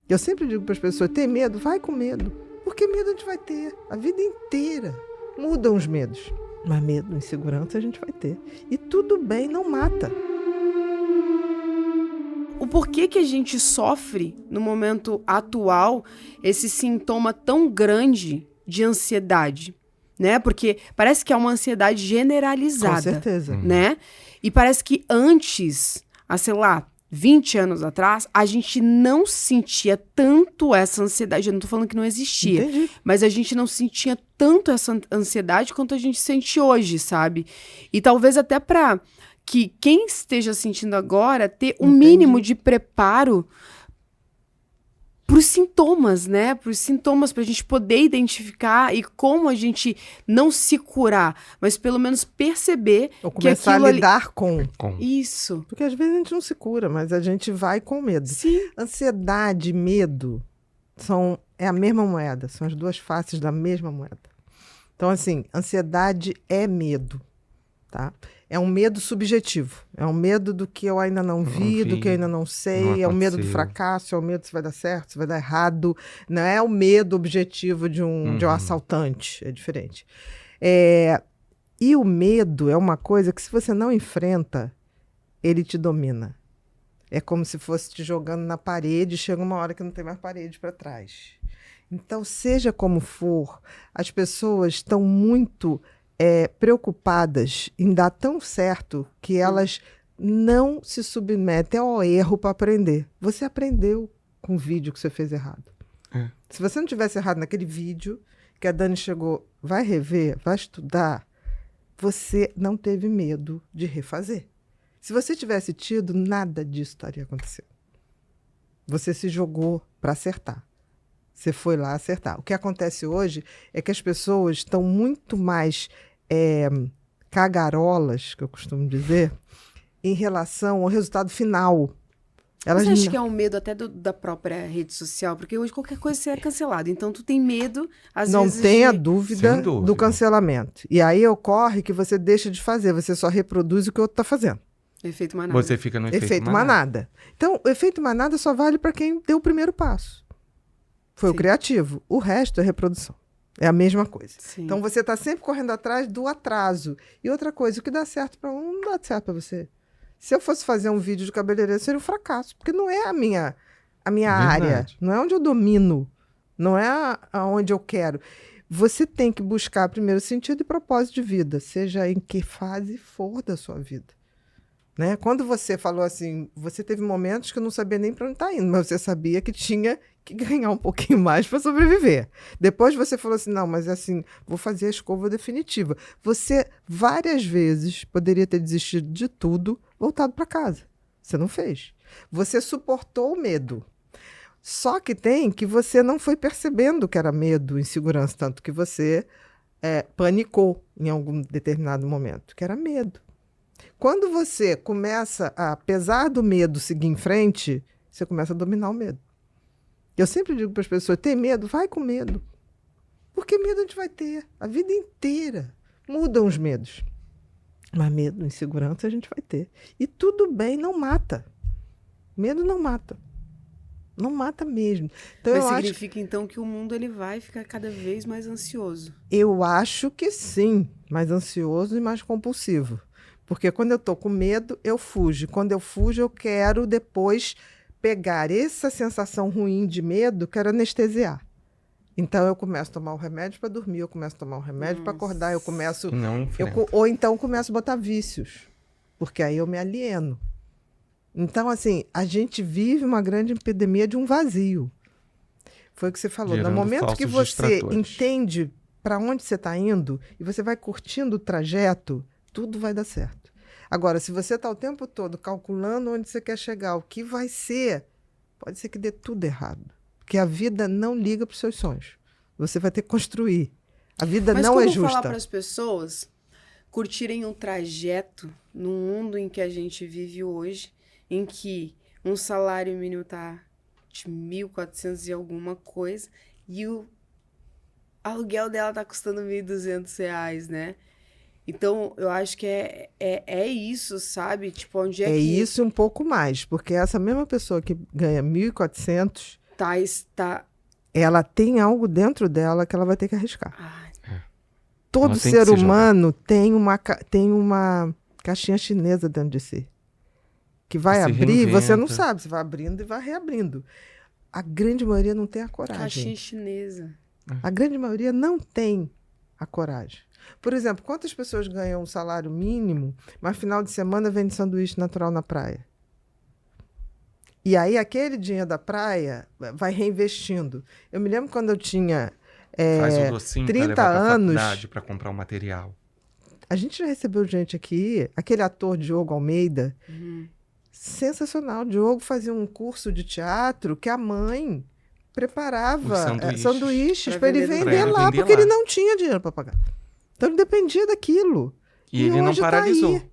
Eu sempre digo para as pessoas, tem medo? Vai com medo. Porque medo a gente vai ter a vida inteira. Mudam os medos. Mas medo, insegurança a gente vai ter. E tudo bem, não mata. O porquê que a gente sofre, no momento atual, esse sintoma tão grande de ansiedade, né? Porque parece que é uma ansiedade generalizada. Com certeza. Né? E parece que antes, sei lá, 20 anos atrás, a gente não sentia tanto essa ansiedade. Eu não tô falando que não existia. Entendi. Mas a gente não sentia tanto essa ansiedade quanto a gente sente hoje, sabe? E talvez até pra que quem esteja sentindo agora ter um mínimo de preparo pros sintomas, né? Pros sintomas, pra gente poder identificar e como a gente não se curar, mas pelo menos perceber Ou que começar aquilo a lidar com. Isso. Porque às vezes a gente não se cura, mas a gente vai com medo. Sim. Ansiedade e medo é a mesma moeda, são as duas faces da mesma moeda. Então, assim, ansiedade é medo, tá? É um medo subjetivo, é um medo do que eu ainda não vi, do que eu ainda não sei, é o medo do fracasso, é o medo se vai dar certo, se vai dar errado, não é o medo objetivo de um assaltante, é diferente. E o medo é uma coisa que se você não enfrenta, ele te domina. É como se fosse te jogando na parede, chega uma hora que não tem mais parede para trás. Então, seja como for, as pessoas estão muito preocupadas em dar tão certo que elas não se submetem ao erro para aprender. Você aprendeu com o vídeo que você fez errado. Se você não tivesse errado naquele vídeo, que a Dani chegou, vai rever, vai estudar, você não teve medo de refazer. Se você tivesse tido, nada disso estaria acontecendo. Você se jogou para acertar. Você foi lá acertar. O que acontece hoje é que as pessoas estão muito mais cagarolas, que eu costumo dizer, em relação ao resultado final. Você acha que é um medo até da própria rede social? Porque hoje qualquer coisa você é cancelado. Então tu tem medo, às vezes... Não tenha dúvida do cancelamento. E aí ocorre que você deixa de fazer, você só reproduz o que o outro está fazendo. Efeito manada. Você fica no efeito manada. Então, o efeito manada só vale para quem deu o primeiro passo. Foi o criativo. O resto é reprodução. É a mesma coisa. Sim. Então, você está sempre correndo atrás do atraso. E outra coisa, o que dá certo para um, não dá certo para você. Se eu fosse fazer um vídeo de cabeleireiro, seria um fracasso. Porque não é a minha área. Não é onde eu domino. Não é aonde eu quero. Você tem que buscar primeiro sentido e propósito de vida. Seja em que fase for da sua vida. Né? Quando você falou assim, você teve momentos que eu não sabia nem para onde está indo, mas você sabia que tinha que ganhar um pouquinho mais para sobreviver. Depois você falou assim, não, mas assim, vou fazer a escova definitiva. Você, várias vezes, poderia ter desistido de tudo, voltado para casa. Você não fez. Você suportou o medo. Só que tem que você não foi percebendo que era medo, insegurança, tanto que você panicou em algum determinado momento, que era medo. Quando você começa a, apesar do medo, seguir em frente, você começa a dominar o medo. Eu sempre digo para as pessoas, tem medo? Vai com medo. Porque medo a gente vai ter a vida inteira. Mudam os medos. Mas medo, insegurança a gente vai ter. E tudo bem, não mata. Medo não mata. Não mata mesmo. Então, mas significa, então, que o mundo ele vai ficar cada vez mais ansioso? Eu acho que sim. Mais ansioso e mais compulsivo. Porque quando eu estou com medo, eu fujo. Quando eu fujo, eu quero depois pegar essa sensação ruim de medo, quero anestesiar. Então, eu começo a tomar o remédio para dormir, eu começo a tomar o remédio para acordar, eu começo... ou então, começo a botar vícios, porque aí eu me alieno. Então, assim, a gente vive uma grande epidemia de um vazio. Foi o que você falou. No momento que você entende para onde você está indo e você vai curtindo o trajeto, tudo vai dar certo. Agora, se você está o tempo todo calculando onde você quer chegar, o que vai ser, pode ser que dê tudo errado. Porque a vida não liga para os seus sonhos. Você vai ter que construir. A vida não é justa. Mas como falar para as pessoas curtirem um trajeto no mundo em que a gente vive hoje, em que um salário mínimo está de 1.400 e alguma coisa, e o aluguel dela está custando R$1.200, né? Então, eu acho que é isso, sabe? Tipo, onde é que... isso um pouco mais, porque essa mesma pessoa que ganha 1.400 Ela tem algo dentro dela que ela vai ter que arriscar. Ela Todo tem que ser se jogar. humano tem uma caixinha chinesa dentro de si. Que vai Se abrir, você não reinventa. sabe. Você vai abrindo e vai reabrindo. A grande maioria não tem a coragem. Caixinha chinesa. A grande maioria não tem a coragem. Por exemplo, quantas pessoas ganham um salário mínimo, mas final de semana vende sanduíche natural na praia? E aí aquele dinheiro da praia vai reinvestindo. Eu me lembro quando eu tinha Faz um docinho 30 pra levar pra anos. faculdade pra comprar o material. A gente já recebeu gente aqui, aquele ator Diogo Almeida, sensacional. Diogo fazia um curso de teatro que a mãe preparava Os sanduíches Pra para ele vender vender lá. lá, Vender porque lá. ele não tinha dinheiro para pagar. Então ele dependia daquilo. E ele não hoje tá paralisou. aí.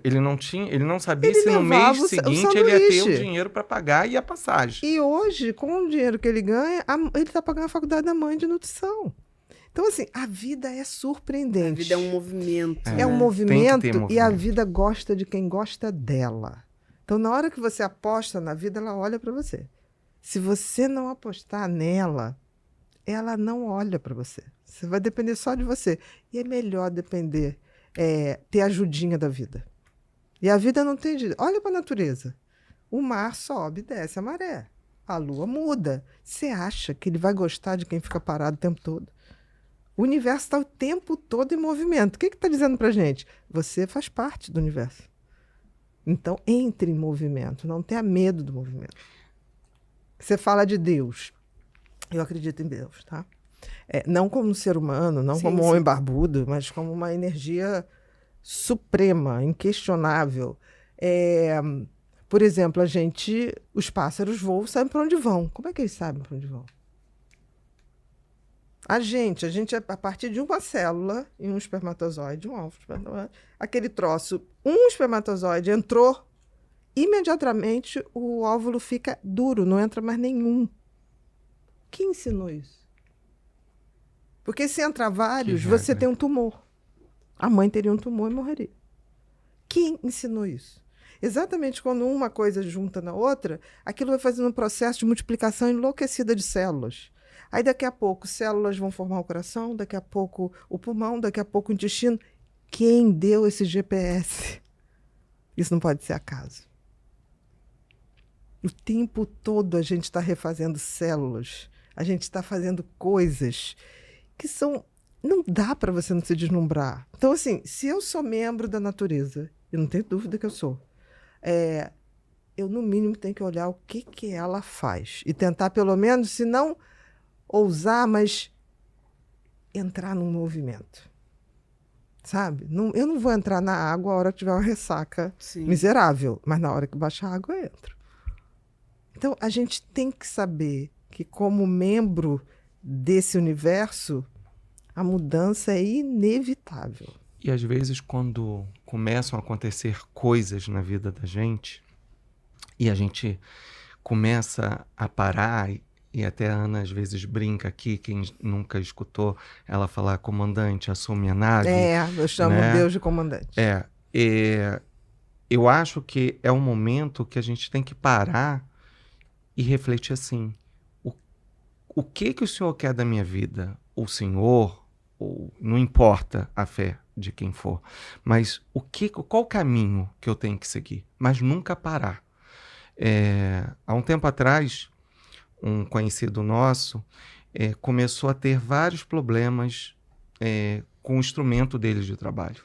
Ele não sabia Ele se no levava mês o seguinte ele ia ter o sanduíche. dinheiro pra pagar e a passagem. E hoje, com o dinheiro que ele ganha, ele está pagando a faculdade da mãe de nutrição. Então, assim, a vida é A surpreendente. vida é um movimento. É né? um Tem movimento, que ter e a movimento. vida gosta de quem gosta dela. Então, na hora que você aposta na vida, ela olha para você. Se você não apostar nela, ela não olha para você. Você vai depender só de você. E é melhor depender, ter a ajudinha da vida. E a vida não tem jeito. Olha para a natureza. O mar sobe e desce a maré. A lua muda. Você acha que ele vai gostar de quem fica parado o tempo todo? O universo está o tempo todo em movimento. O que está dizendo para gente? Você faz parte do universo. Então, entre em movimento. Não tenha medo do movimento. Você fala de Deus. Eu acredito em Deus, tá? Não como um ser humano, não Sim, como um sim. homem barbudo, mas como uma energia suprema, inquestionável. Por exemplo, os pássaros voam, sabem para onde vão. Como é que eles sabem para onde vão? A gente é a partir de uma célula e um espermatozoide, um óvulo, aquele troço, um espermatozoide entrou, imediatamente o óvulo fica duro, não entra mais nenhum. Quem ensinou isso? Porque se entrar vários, Que você regra. tem um tumor. A mãe teria um tumor e morreria. Quem ensinou isso? Exatamente quando uma coisa junta na outra, aquilo vai fazendo um processo de multiplicação enlouquecida de células. Aí daqui a pouco células vão formar o coração, daqui a pouco o pulmão, daqui a pouco o intestino. Quem deu esse GPS? Isso não pode ser acaso. O tempo todo a gente está refazendo células, a gente está fazendo coisas que são... Não dá para você não se deslumbrar. Então, assim, se eu sou membro da natureza, eu não tenho dúvida que eu sou, eu, no mínimo, tenho que olhar o que ela faz e tentar, pelo menos, se não ousar, mas entrar num movimento. Sabe? Eu não vou entrar na água a hora que tiver uma ressaca Sim. miserável, mas na hora que baixar a água, eu entro. Então, a gente tem que saber que, como membro desse universo, a mudança é inevitável. E às vezes, quando começam a acontecer coisas na vida da gente, e a gente começa a parar, e até a Ana às vezes brinca aqui, quem nunca escutou ela falar, comandante, assume a nave. Eu chamo né? Deus de comandante. Eu acho que é um momento que a gente tem que parar e refletir assim, o que o Senhor quer da minha vida? O Senhor, ou não importa a fé de quem for, mas qual o caminho que eu tenho que seguir? Mas nunca parar. Há um tempo atrás, um conhecido nosso começou a ter vários problemas com o instrumento dele de trabalho.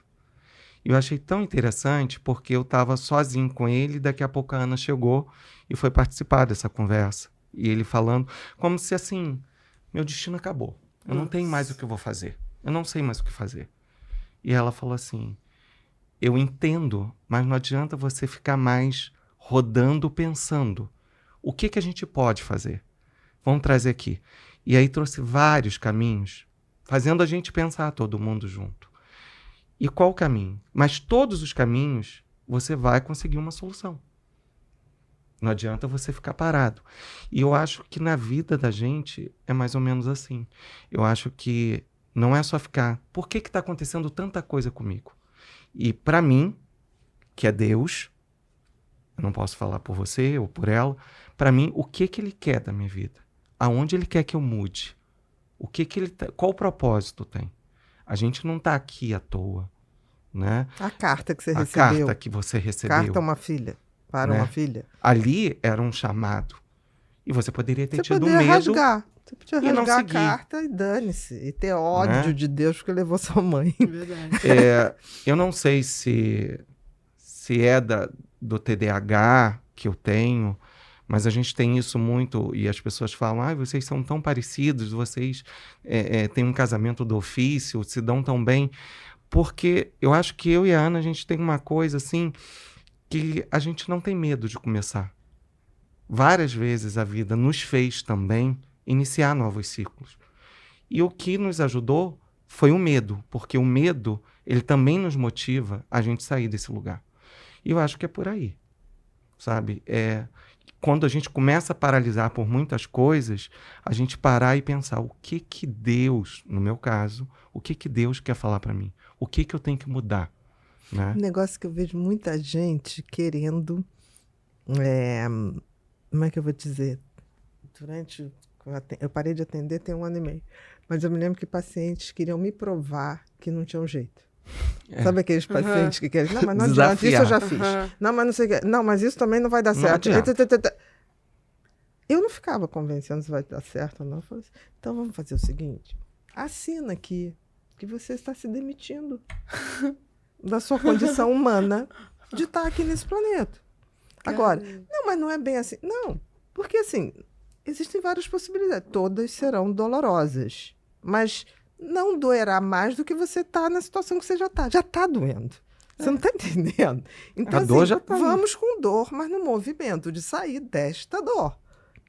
E eu achei tão interessante porque eu estava sozinho com ele e daqui a pouco a Ana chegou e foi participar dessa conversa. E ele falando como se assim, meu destino acabou. Eu não tenho mais o que eu vou fazer. Eu não sei mais o que fazer. E ela falou assim, eu entendo, mas não adianta você ficar mais rodando pensando. O que a gente pode fazer? Vamos trazer aqui. E aí trouxe vários caminhos, fazendo a gente pensar todo mundo junto. E qual o caminho? Mas todos os caminhos, você vai conseguir uma solução. Não adianta você ficar parado. E eu acho que na vida da gente é mais ou menos assim. Eu acho que não é só ficar... Por que está acontecendo tanta coisa comigo? E para mim, que é Deus, eu não posso falar por você ou por ela, para mim, o que ele quer da minha vida? Aonde ele quer que eu mude? Qual o propósito tem? A gente não está aqui à toa, né? A carta que você A recebeu. carta que você recebeu. Carta a uma filha. Para Né? uma filha. Ali era um chamado. E você poderia ter Você tido podia medo. rasgar. Você podia e não rasgar a seguir. carta e dane-se. E ter ódio Né? de Deus porque levou sua mãe. Verdade. Eu não sei se é do TDAH que eu tenho, mas a gente tem isso muito, e as pessoas falam, vocês são tão parecidos, vocês têm um casamento do ofício, se dão tão bem, porque eu acho que eu e a Ana, a gente tem uma coisa assim, que a gente não tem medo de começar. Várias vezes a vida nos fez também iniciar novos ciclos. E o que nos ajudou foi o medo, porque o medo, ele também nos motiva a gente sair desse lugar. E eu acho que é por aí, sabe? Quando a gente começa a paralisar por muitas coisas, a gente parar e pensar o que Deus, no meu caso, o que Deus quer falar para mim? O que eu tenho que mudar? Né? Um negócio que eu vejo muita gente querendo... como é que eu vou dizer? Eu parei de atender tem 1 ano e meio. Mas eu me lembro que pacientes queriam me provar que não tinha um jeito. Sabe aqueles pacientes que querem? Não, mas não adianta, isso eu já fiz. Não, mas não sei o que. Não, mas isso também não vai dar certo. Eu não ficava convencendo se vai dar certo ou não. Eu falei assim, então vamos fazer o seguinte. Assina aqui que você está se demitindo da sua condição humana de estar aqui nesse planeta. Agora, não, mas não é bem assim. Não, porque assim, existem várias possibilidades. Todas serão dolorosas. Mas não doerá mais do que você está na situação que você já está. Já está doendo. Você não está entendendo? Então, a dor já tá vamos com dor, mas no movimento de sair desta dor.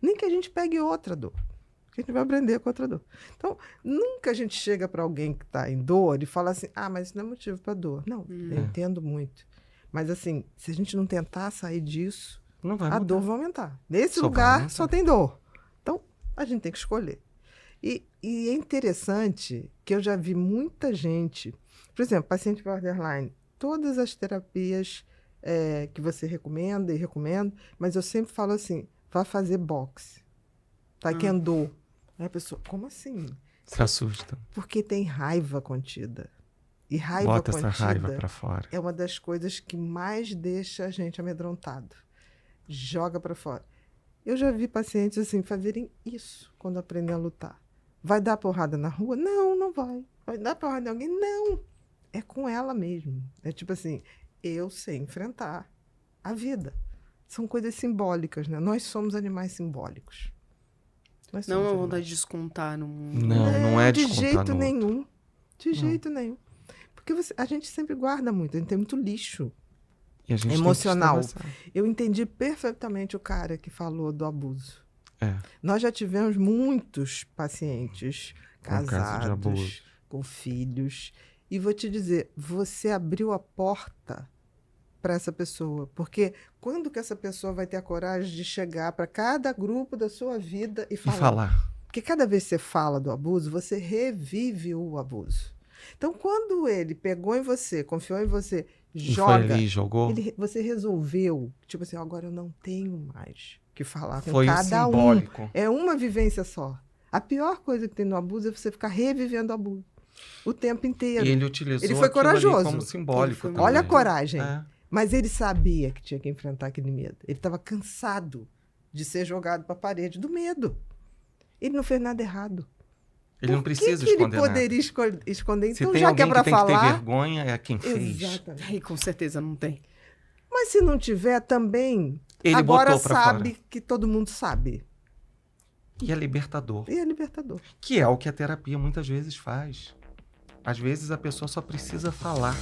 Nem que a gente pegue outra dor. Porque a gente vai aprender com outra dor. Então, nunca a gente chega para alguém que está em dor e fala assim, mas isso não é motivo para dor. Não, eu entendo muito. Mas assim, se a gente não tentar sair disso, a dor vai aumentar. Nesse lugar só tem dor. Então, a gente tem que escolher. E é interessante que eu já vi muita gente, por exemplo, paciente borderline, todas as terapias que você recomenda e recomendo, mas eu sempre falo assim, vá fazer boxe, taekwondo. Aí a pessoa, como assim? Se assusta. Porque tem raiva contida. E raiva Bota contida essa raiva pra fora. é uma das coisas que mais deixa a gente amedrontado. Joga pra fora. Eu já vi pacientes assim fazerem isso quando aprendem a lutar. Vai dar porrada na rua? Não, não vai. Vai dar porrada em alguém? Não. É com ela mesmo. É tipo assim, eu sei enfrentar a vida. São coisas simbólicas, né? Nós somos animais simbólicos. Não é vontade de descontar no mundo. Não é de descontar jeito no nenhum. De jeito nenhum. Porque a gente sempre guarda muito, a gente tem muito lixo E a gente emocional. tem que extravasar. Eu entendi perfeitamente o cara que falou do abuso. É. Nós já tivemos muitos pacientes Com caso de casados, abuso. com filhos. E vou te dizer, você abriu a porta para essa pessoa. Porque quando que essa pessoa vai ter a coragem de chegar para cada grupo da sua vida e E falar? falar. Porque cada vez que você fala do abuso, você revive o abuso. Então, quando ele pegou em você, confiou em você, E joga, foi ali, jogou. você resolveu, tipo assim, agora eu não tenho mais o que falar com Foi cada um. simbólico. É uma vivência só. A pior coisa que tem no abuso é você ficar revivendo o abuso o tempo inteiro. E ele utilizou Ele foi aquilo ali corajoso. como simbólico Ele foi- também. Olha a coragem. É. Mas ele sabia que tinha que enfrentar aquele medo. Ele estava cansado de ser jogado para a parede do medo. Ele não fez nada errado. Ele não Por que precisa que ele esconder poderia nada. esconder? Se Então, tem já que alguém é para que tem que ter falar... vergonha, é quem fez. Exatamente. Ai, com certeza não tem. Mas se não tiver, também... Ele agora botou pra sabe fora. que todo mundo sabe. E é libertador. E é libertador. Que é o que a terapia muitas vezes faz. Às vezes a pessoa só precisa falar.